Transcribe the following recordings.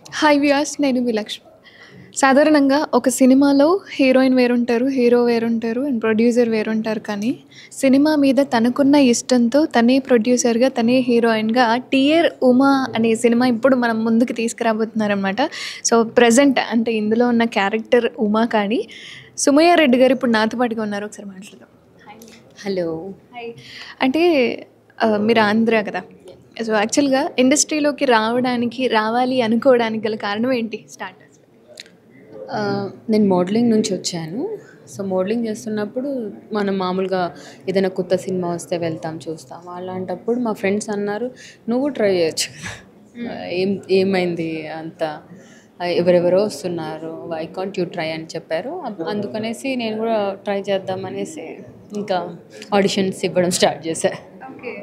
Hi viewers, నేను మీ లక్ష్మి. సాధారణంగా ఒక సినిమాలో హీరోయిన్ వేరుంటారు, హీరో వేరుంటారు అండ్ ప్రొడ్యూసర్ వేరుంటారు. కానీ సినిమా మీద తనకున్న ఇష్టంతో తనే ప్రొడ్యూసర్‌గా, తనే హీరోయిన్‌గా 'టియర్ ఉమా' అనే సినిమా ఇప్పుడు మనం ముందుకు తీసుకురాబోతున్నారనమాట. సో, ప్రెజెంట్ అంటే ఇందులో ఉన్న క్యారెక్టర్ ఉమా కానీ, సుమయ్య రెడ్డి గారు ఇప్పుడు నాతో పాటుగా ఉన్నారు. ఒకసారి మాట్లాడదాం. హాయ్. హలో. హాయ్. అంటే మీరు ఆంధ్ర కదా! సో, యాక్చువల్‌గా ఇండస్ట్రీలోకి రావాలి అనుకోవడానికి గల కారణం ఏంటి? స్టార్ట్ అసలు. నేను మోడలింగ్ నుంచి వచ్చాను. సో, మోడలింగ్ చేస్తున్నప్పుడు మనం మామూలుగా ఏదైనా కొత్త సినిమా వస్తే వెళ్తాం, చూస్తాం. అలాంటప్పుడు మా ఫ్రెండ్స్ అన్నారు, "నువ్వు ట్రై చేయొచ్చు కదా! ఏమైంది అంత ఎవరెవరో వస్తున్నారు. వై కాంట్ యూ ట్రై" అని చెప్పారు. అందుకనేసి నేను కూడా ట్రై చేద్దామనేసి ఇంకా ఆడిషన్స్ ఇవ్వడం స్టార్ట్ చేశా. ఓకే.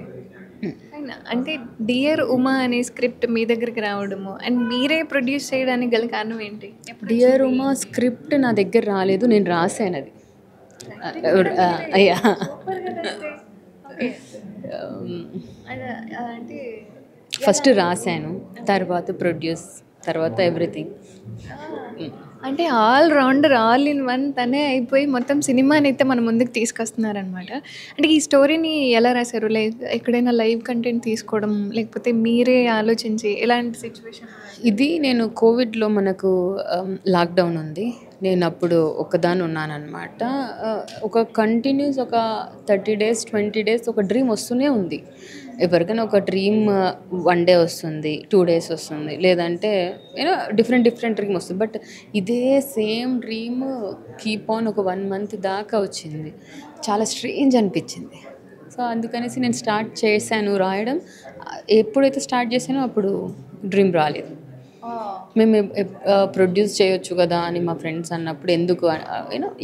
ఫైన్. అంటే 'డియర్ ఉమా' అనే స్క్రిప్ట్ మీ దగ్గరికి రావడము అండ్ మీరే ప్రొడ్యూస్ చేయడానికి గల కారణం ఏంటి? డియర్ ఉమా స్క్రిప్ట్ నా దగ్గర రాలేదు, నేను రాశాను అది. అయ్యా, ఓకే. అంటే ఫస్ట్ రాశాను, తర్వాత ప్రొడ్యూస్, తర్వాత ఎవ్రీథింగ్. అంటే all rounder, all in one తనే అయిపోయి మొత్తం సినిమాని అయితే మన ముందుకు తీసుకొస్తున్నారనమాట. అంటే ఈ స్టోరీని ఎలా రాశారు? లైక్ ఎక్కడైనా లైవ్ కంటెంట్ తీసుకోవడం, లేకపోతే మీరే ఆలోచించి ఎలాంటి సిచ్యువేషన్? ఇది నేను కోవిడ్లో మనకు లాక్డౌన్ ఉంది, నేను అప్పుడు ఒక్కదాన్ని ఉన్నానన్నమాట. ఒక కంటిన్యూస్ ఒక 30 days 20 days ఒక డ్రీమ్ వస్తూనే ఉంది. ఎవరికైనా ఒక డ్రీమ్ 1 day వస్తుంది, 2 days వస్తుంది, లేదంటే డిఫరెంట్ డ్రీమ్ వస్తుంది. బట్ ఇదే సేమ్ డ్రీమ్ కీప్ ఆన్ ఒక 1 month దాకా వచ్చింది. చాలా స్ట్రేంజ్ అనిపించింది. సో, అందుకనేసి నేను స్టార్ట్ చేశాను రాయడం. ఎప్పుడైతే స్టార్ట్ చేశానో అప్పుడు డ్రీమ్ రాలేదు. మేము ప్రొడ్యూస్ చేయొచ్చు కదా అని మా ఫ్రెండ్స్ అన్నప్పుడు, ఎందుకు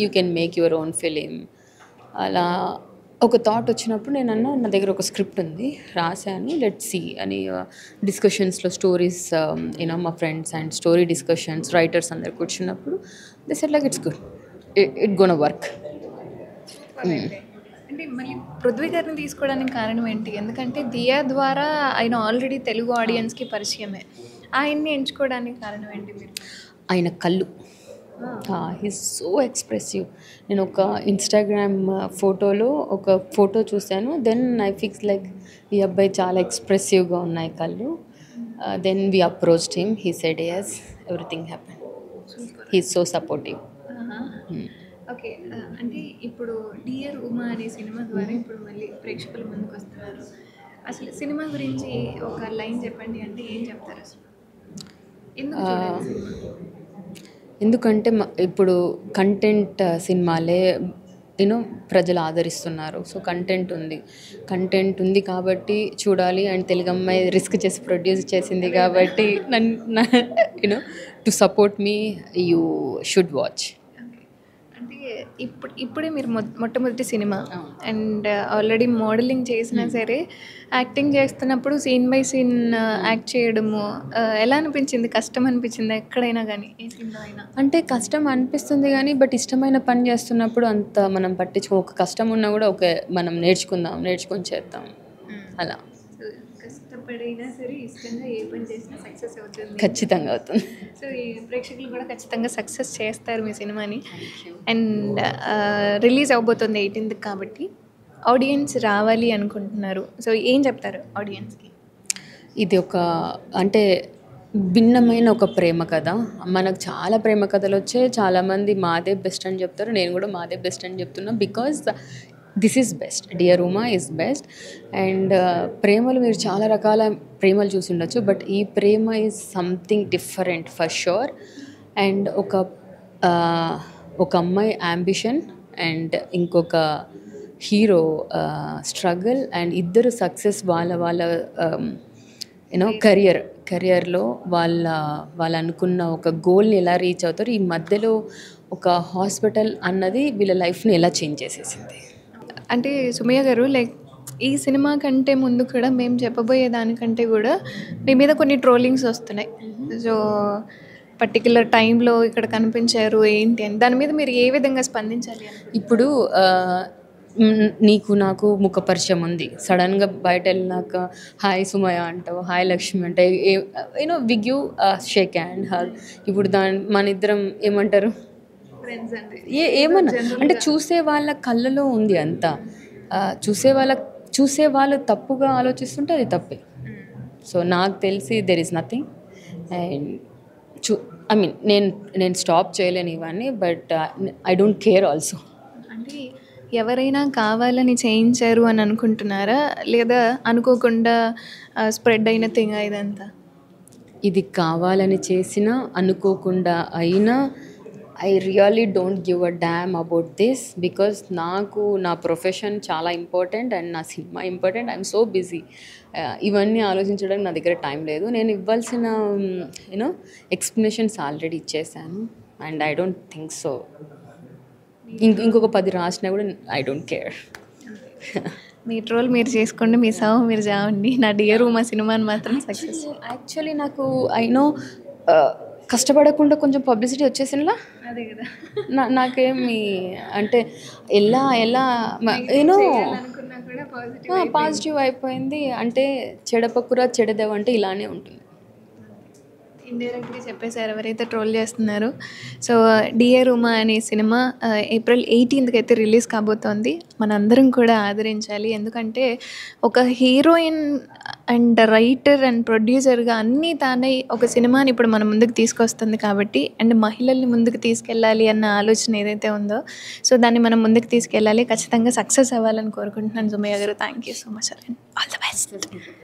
you can make your own film, అలా ఒక థాట్ వచ్చినప్పుడు నేను అన్నా, నా దగ్గర ఒక స్క్రిప్ట్ ఉంది, రాశాను, లెట్స్ సీ అని డిస్కషన్స్లో స్టోరీస్ మా friends and story discussions writers అందరు కూర్చున్నప్పుడు they said like it's good, it gonna work. అంటే మళ్ళీ పృథ్వీ గారిని తీసుకోవడానికి కారణం ఏంటి? ఎందుకంటే దియా ద్వారా ఆయన ఆల్రెడీ తెలుగు ఆడియన్స్కి పరిచయమే. ఆయన్ని ఎంచుకోవడానికి కారణం ఏంటి మీరు? ఆయన కళ్ళు, హీస్ సో ఎక్స్ప్రెసివ్. నేను ఒక ఇన్స్టాగ్రామ్ ఫోటోలో ఒక ఫోటో చూశాను, దెన్ ఐ ఫిక్స్ లైక్ ఈ అబ్బాయి చాలా ఎక్స్ప్రెసివ్గా ఉన్నాయి కళ్ళు. Then we approached him, he said yes, everything happen. He's so supportive. Okay. అంటే ఇప్పుడు 'డియర్ ఉమా' అనే సినిమా ద్వారా ఇప్పుడు మళ్ళీ ప్రేక్షకుల ముందుకు వస్తున్నారు. అసలు సినిమా గురించి ఒక లైన్ చెప్పండి అంటే ఏం చెప్తారు అసలు? ఎందుకు చూడాలి సినిమా? ఎందుకంటే ఇప్పుడు కంటెంట్ సినిమాలే ప్రజలు ఆదరిస్తున్నారు. సో, కంటెంట్ ఉంది కాబట్టి చూడాలి. అండ్ తెలుగు అమ్మాయి రిస్క్ చేసి ప్రొడ్యూస్ చేసింది కాబట్టి to support me you should watch. అంటే ఇప్పుడే మీరు మొట్టమొదటి సినిమా అండ్ ఆల్రెడీ మోడలింగ్ చేసినా సరే యాక్టింగ్ చేస్తున్నప్పుడు సీన్ బై సీన్ యాక్ట్ చేయడము ఎలా అనిపించింది? కష్టం అనిపించింది ఎక్కడైనా కానీ, ఏ సీన్లో అయినా? అంటే కష్టం అనిపిస్తుంది కానీ, బట్ ఇష్టమైన పని చేస్తున్నప్పుడు అంత మనం ఒక కష్టం ఉన్నా కూడా మనం నేర్చుకొని చేద్దాం అలా. కష్టపడైనా సరే ఇష్టంగా ఏ పని చేసినా సక్సెస్ అవుతుంది. ఖచ్చితంగా అవుతుంది. సో, ఈ ప్రేక్షకులు కూడా ఖచ్చితంగా సక్సెస్ చేస్తారు మీ సినిమాని. అండ్ రిలీజ్ అవబోతుంది 18th కాబట్టి ఆడియన్స్ రావాలి అనుకుంటున్నారు. సో, ఏం చెప్తారు ఆడియన్స్కి? ఇది అంటే భిన్నమైన ఒక ప్రేమ కథ. మనకు చాలా ప్రేమ కథలు వచ్చాయి, చాలామంది మాదే బెస్ట్ అని చెప్తారు, నేను కూడా మాదే బెస్ట్ అని చెప్తున్నా. Because this is best, dear Uma is best. And Premalu మీరు చాలా రకాల ప్రేమలు చూసి ఉండొచ్చు, బట్ ఈ ప్రేమ is something different for sure. And ఒక అమ్మాయి యాంబిషన్ అండ్ ఇంకొక హీరో స్ట్రగుల్, అండ్ ఇద్దరు సక్సెస్ వాళ్ళ కెరియర్లో వాళ్ళు అనుకున్న ఒక గోల్ని ఎలా రీచ్ అవుతారు. ఈ మధ్యలో ఒక హాస్పిటల్ అన్నది వీళ్ళ లైఫ్ని ఎలా చేంజ్ చేసేసింది. అంటే సుమయ్య గారు, లైక్ ఈ సినిమా కంటే ముందు కూడా మేము చెప్పబోయే దానికంటే కూడా మీ మీద కొన్ని ట్రోలింగ్స్ వస్తున్నాయి. సో, పర్టికులర్ టైంలో ఇక్కడ కనిపించారు ఏంటి అని, దాని మీద మీరు ఏ విధంగా స్పందించాలి? ఇప్పుడు నీకు నాకు ముఖ పరిచయం ఉంది, సడన్గా బయట వెళ్ళినాక హాయ్ సుమయ అంటావు, హాయ్ లక్ష్మి అంటే you know we give shake hand hug. ఇప్పుడు మన ఇద్దరం ఏమంటారు, ఏమన్నా అంటే చూసే వాళ్ళ కళ్ళలో ఉంది అంతా. చూసే వాళ్ళు తప్పుగా ఆలోచిస్తుంటే అది తప్పే. సో నాకు తెలిసి there is nothing. And I mean నేను స్టాప్ చేయలేను ఇవన్నీ, but I don't care also. అంటే ఎవరైనా కావాలని చేయించారు అని అనుకుంటున్నారా, లేదా అనుకోకుండా స్ప్రెడ్ అయిన థింగ్ ఇదంతా? ఇది కావాలని చేసినా అనుకోకుండా అయినా I really don't give a dam about this, because నాకు నా ప్రొఫెషన్ చాలా ఇంపార్టెంట్ అండ్ నా cinema important. I'm so busy. ఇవన్నీ ఆలోచించడానికి నా దగ్గర టైం లేదు. నేను ఇవ్వాల్సిన యూనో ఎక్స్ప్లెనేషన్స్ ఆల్రెడీ ఇచ్చేసాను and I don't think so. ఇంకొక 10 రాసినా కూడా I don't care. Me troll మీరు చేసుకోండి, మీ సావు మీరు చావండి. నా డియర్ మా సినిమాని మాత్రం సక్సెస్. యాక్చువల్లీ నాకు ఐనో కష్టపడకుండా కొంచెం పబ్లిసిటీ వచ్చేసినలా. అదే కదా, నాకేమి అంటే ఎలా యూనో పాజిటివ్ అయిపోయింది. అంటే చెడపకురా చెడదేవ అంటే ఇలానే ఉంటుంది. ఇండైరెక్ట్గా చెప్పేశారు ఎవరైతే ట్రోల్ చేస్తున్నారో. సో డియర్ ఉమా అనే సినిమా April 18th అయితే రిలీజ్ కాబోతోంది. మనందరం కూడా ఆదరించాలి. ఎందుకంటే ఒక హీరోయిన్ అండ్ రైటర్ అండ్ ప్రొడ్యూసర్గా అన్నీ తానే ఒక సినిమాని ఇప్పుడు మన ముందుకు తీసుకొస్తుంది కాబట్టి, అండ్ మహిళల్ని ముందుకు తీసుకెళ్ళాలి అన్న ఆలోచన ఏదైతే ఉందో, సో దాన్ని మనం ముందుకు తీసుకెళ్ళాలి. ఖచ్చితంగా సక్సెస్ అవ్వాలని కోరుకుంటున్నాను సుమయ్య గారు. Thank you so much and all the best.